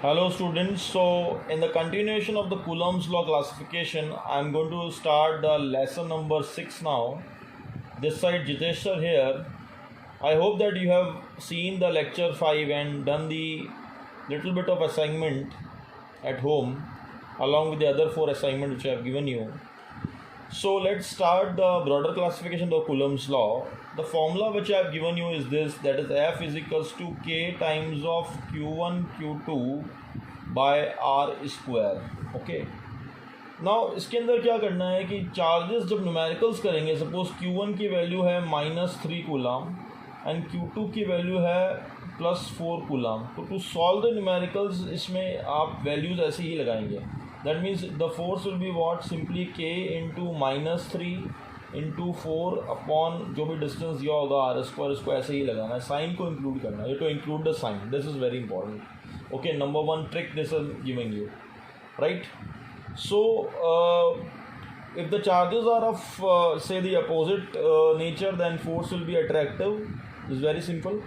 Hello students, so in the continuation of the Coulomb's law classification, I am going to start the lesson number 6 now. This side Jitesh sir here. I hope that you have seen the lecture 5 and done the little bit of assignment at home along with the other 4 assignments which I have given you. So let's start the broader classification of Coulomb's law. The formula which I have given you is this, that is F is equals to K times of Q1 Q2 by R square. Okay. Now इसके अंदर क्या करना है कि charges जब numericals करेंगे, suppose Q1 की value है -3 कूलम एंड Q2 की वैल्यू है +4 कूलम. तो टू सॉल्व द न्यूमेरिकल्स इसमें आप वैल्यूज़ ऐसे ही लगाएंगे. That means the force will be what, simply K into -3 into 4 upon जो भी डिस्टेंस दिया होगा R स्क्वायर, इसको ऐसे ही लगाना है. साइन को इंक्लूड करना है, to include the sign. This is very important. Okay, number one trick this is giving you, right? So if the charges are of say the opposite nature, then force will be attractive. This is very simple.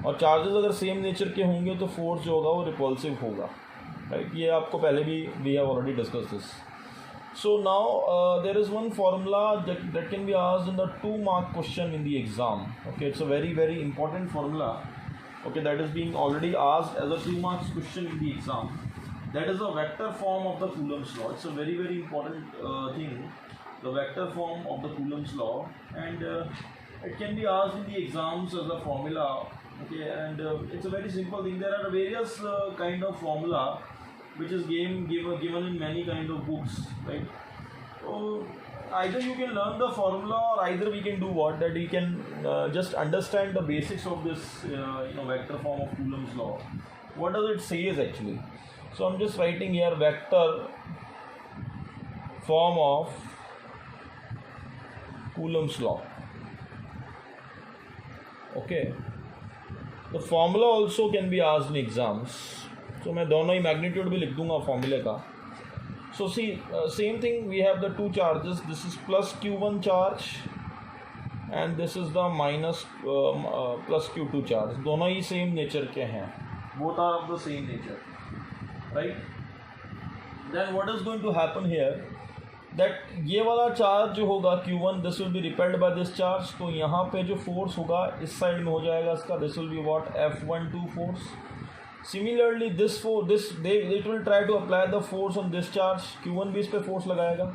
और charges अगर same nature के होंगे तो force जो होगा वो repulsive होगा, right? ये आपको पहले भी we have already discussed this. So now there is one formula that can be asked in the 2-mark question in the exam. Okay, it's a very very important formula. Okay, that is being already asked as a 2-mark question in the exam. That is the vector form of the Coulomb's law. It's a very very important thing, the vector form of the Coulomb's law, and it can be asked in the exams as a formula. Okay, and it's a very simple thing. There are various kind of formula which is given in many kind of books, right? So either you can learn the formula, or either we can do what, that we can just understand the basics of this vector form of Coulomb's law. What does it say is actually? So I'm just writing here vector form of Coulomb's law. Okay, the formula also can be asked in exams. So मैं दोनों ही magnitude भी लिख दूंगा formula का. So see, same thing, we have the two charges. This is plus Q1 charge and this is the minus plus Q2 charge. दोनों ही same nature के हैं. Both are of the same nature, right? Then what is going to happen here? That ये वाला charge जो होगा Q1, this will be repelled by this charge. तो यहाँ पे जो force होगा इस side में हो जाएगा इसका. This will be what, F12 force. Similarly this it will try to apply the force on this charge. Q1 भी इस पे force लगाएगा,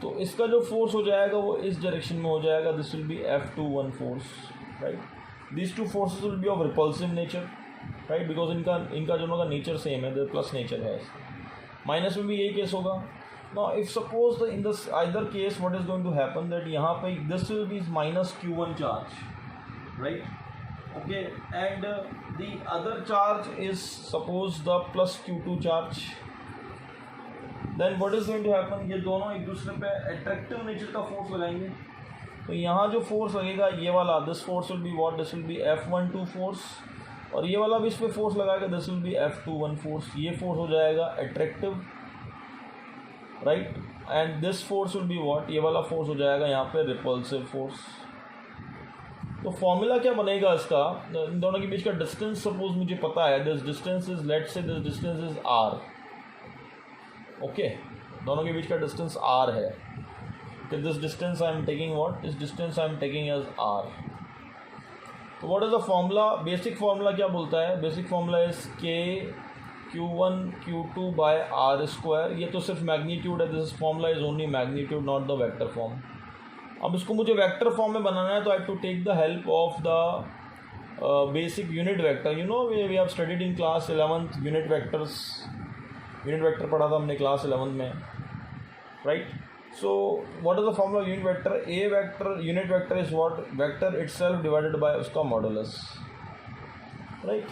तो इसका जो force हो जाएगा वो इस direction में हो जाएगा. This will be F21 force, right? These two forces will be of repulsive nature, right? Because इनका दोनों का nature same है, the plus nature है. माइनस में भी यही केस होगा. Now if suppose in this either case what is going to happen, that यहाँ पे this will be minus Q1 charge, right? Okay, and the other charge is suppose the plus Q2 charge. Then what is going to happen, ये दोनों एक दूसरे पे attractive nature का force लगाएंगे. तो यहाँ जो force लगेगा ये वाला, this force will be what, this will be F12 force, और ये वाला भी इस पे force लगाएगा, this will be F21 force. ये force हो जाएगा attractive, right? And this force will be what, ये वाला force हो जाएगा यहाँ पे repulsive force. तो फॉर्मूला क्या बनेगा इसका, इन दोनों के बीच का डिस्टेंस सपोज मुझे पता है, this distance is, let's say this distance is r. Okay, दोनों के बीच का डिस्टेंस r है. तो this distance I am taking what, this distance I am taking as r. तो what is the formula, basic formula क्या बोलता है? Basic formula is K Q1 Q2 by R square. ये तो सिर्फ मैग्नीट्यूड है, this formula is only magnitude, not the vector form. अब इसको मुझे वेक्टर फॉर्म में बनाना है, तो I to take the help of the basic unit vector. You know we have studied in class 11th unit vectors. Unit vector पढ़ा था हमने क्लास 11th में, right? So what is the formula unit vector? A vector, unit vector is what, vector itself divided by उसका modulus, right?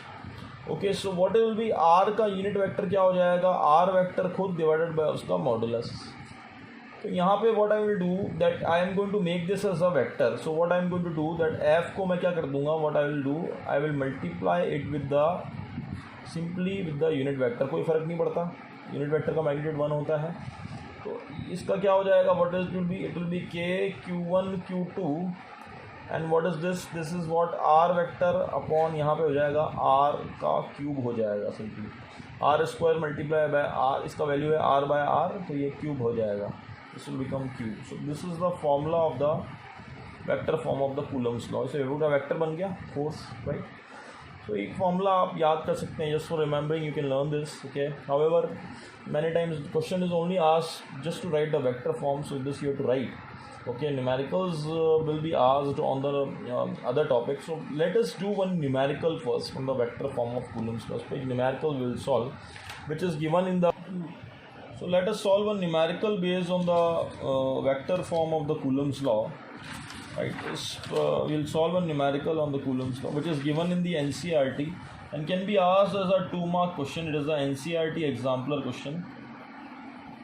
Okay, so what will be R का unit vector क्या हो जाएगा? R vector खुद divided by उसका modulus. तो यहाँ पे what I will do, that I am going to make this as a vector. So what I am going to do, that f को मैं क्या कर दूँगा, what I will do, I will multiply it with the simply with the unit vector. कोई फ़र्क नहीं पड़ता, unit vector का magnitude 1 होता है. तो इसका क्या हो जाएगा, what it will be, it will be K Q1 Q2 and what is this is what R vector upon यहाँ पे हो जाएगा आर का क्यूब हो जाएगा simply, R square multiply by R, इसका वैल्यू है आर बाय आर, तो ये क्यूब हो जाएगा, this will become cube. So this is the formula of the vector form of the Coulomb's law. इसे रूट का वेक्टर बन गया फोर्स, राइट. तो एक फॉर्मूला आप याद कर सकते हैं, just for remembering you can learn this. Okay, however many times the question is only asked just to write the vector form, so this you have to write. Okay, numericals will be asked on the other topics. So let us do one numerical first from the vector form of Coulomb's law. Page numerical we will solve, which is given in the. So let us solve one numerical based on the vector form of the Coulomb's law. Right, we'll solve a numerical on the Coulomb's law, which is given in the NCERT and can be asked as a 2-mark question. It is the NCERT exemplar question,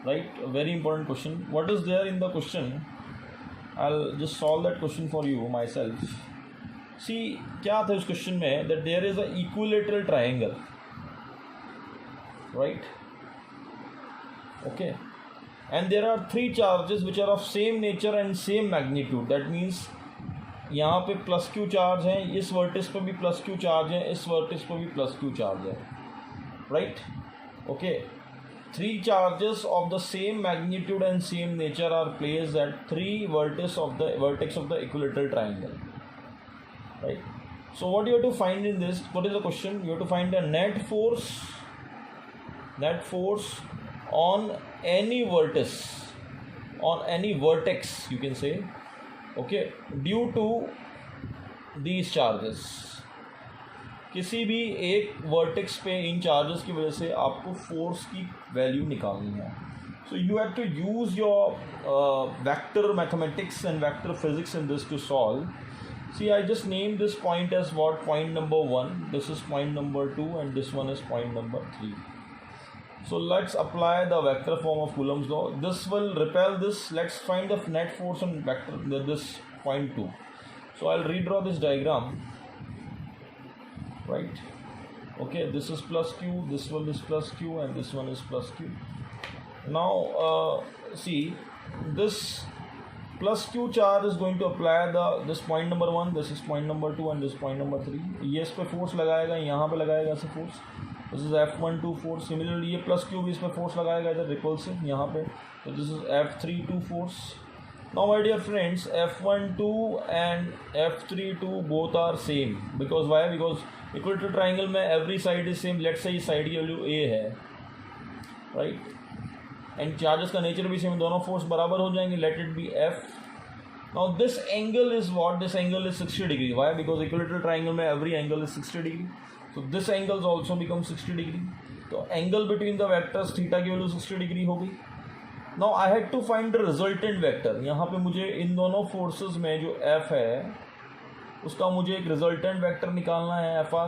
right? A very important question. What is there in the question? I'll just solve that question for you myself. See, क्या था उस question में, that there is a equilateral triangle, right? Okay, and there are 3 charges which are of same nature and same magnitude. That means यहाँ पे plus Q charge है, इस vertex पे भी प्लस क्यू चार्ज है, इस वर्टिस पे भी प्लस क्यू चार्ज है, right. Okay, 3 charges of the same magnitude and same nature are placed at 3 vertex of the equilateral triangle, right. So what you have to find in this, what is the question? You have to find the net force on any vertex, on any vertex you can say, okay, due to these charges. किसी भी एक vertex पे इन charges की वजह से आपको force की value निकालनी है. So you have to use your vector mathematics and vector physics in this to solve. See, I just name this point as what, point number 1, this is point number 2 and this one is point number 3. So let's apply the vector form of Coulomb's law. This will repel this. Let's find the net force on vector this point 2. So I'll redraw this diagram, right? Okay, this is plus q, this one is plus q, and this one is plus q. Now see, this plus q charge is going to apply this point number 1, this is point number 2 and this point number 3. ये इस पे force लगाएगा, यहाँ पे लगाएगा ऐसे force, this is F12 force. Similarly ये plus Q भी इस पर फोर्स लगाएगा इधर रिपल्सिव यहाँ पे, तो this is F32 force. Now my dear friends, F12 and F32 both are same, because why, because equilateral triangle में every side is same. Let's say इस साइड की वैल्यू A है, राइट, एंड चार्जेस का nature भी same, दोनों force बराबर हो जाएंगे. Let it be F. Now this angle is what? This angle is 60 degree. Why? Because equilateral triangle में every angle is 60 degree. So this angle also becomes 60 degree. तो angle between the vectors theta की value 60 degree होगी. Now I had to find the resultant vector. यहाँ पे मुझे इन दोनों forces में जो F है उसका मुझे एक resultant vector निकालना है FR.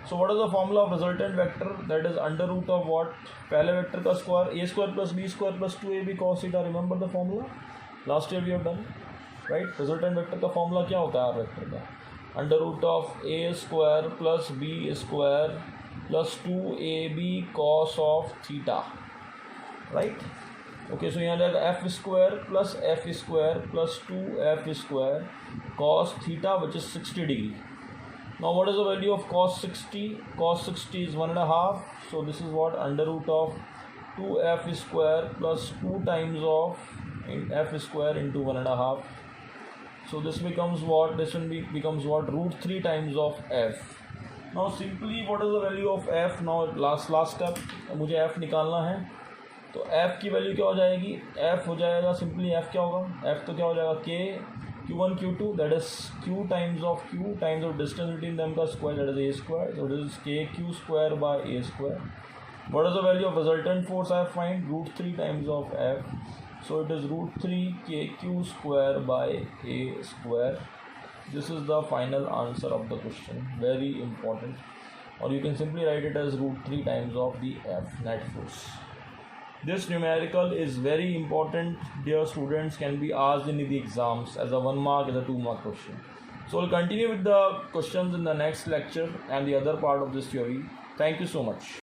So what is the formula of resultant vector? That is under root of what? पहले vector का square, a square plus b square plus 2ab cos theta. Remember the formula? Last year we have done, right? Resultant vector का formula क्या होता है R vector का? Under root of a square plus b square plus 2ab cos of theta, right? Okay, so यहाँ जाएगा f square plus f square plus 2f square cos theta, which is 60 degree. Now what is the value of cos 60? Cos 60 is 1.5. So this is what? Under root of 2f square plus 2 times of f square into 1.5. So this becomes what? This one becomes what? Root 3 times of f. Now simply what is the value of f? Now last step, मुझे f निकालना है, तो f की value क्या हो जाएगी? f हो जाएगा सिंपली, f क्या होगा? f तो क्या हो जाएगा? k q1 q2, that is q times of q times of distance between them का square, that is a square. So this is k q square by a square. What is the value of resultant force I find? Root 3 times of f. So it is root 3 kq square by a square. This is the final answer of the question. Very important. Or you can simply write it as root 3 times of the F, net force. This numerical is very important, dear students, can be asked in the exams as a 1 mark, as a 2 mark question. So we'll continue with the questions in the next lecture and the other part of this theory. Thank you so much.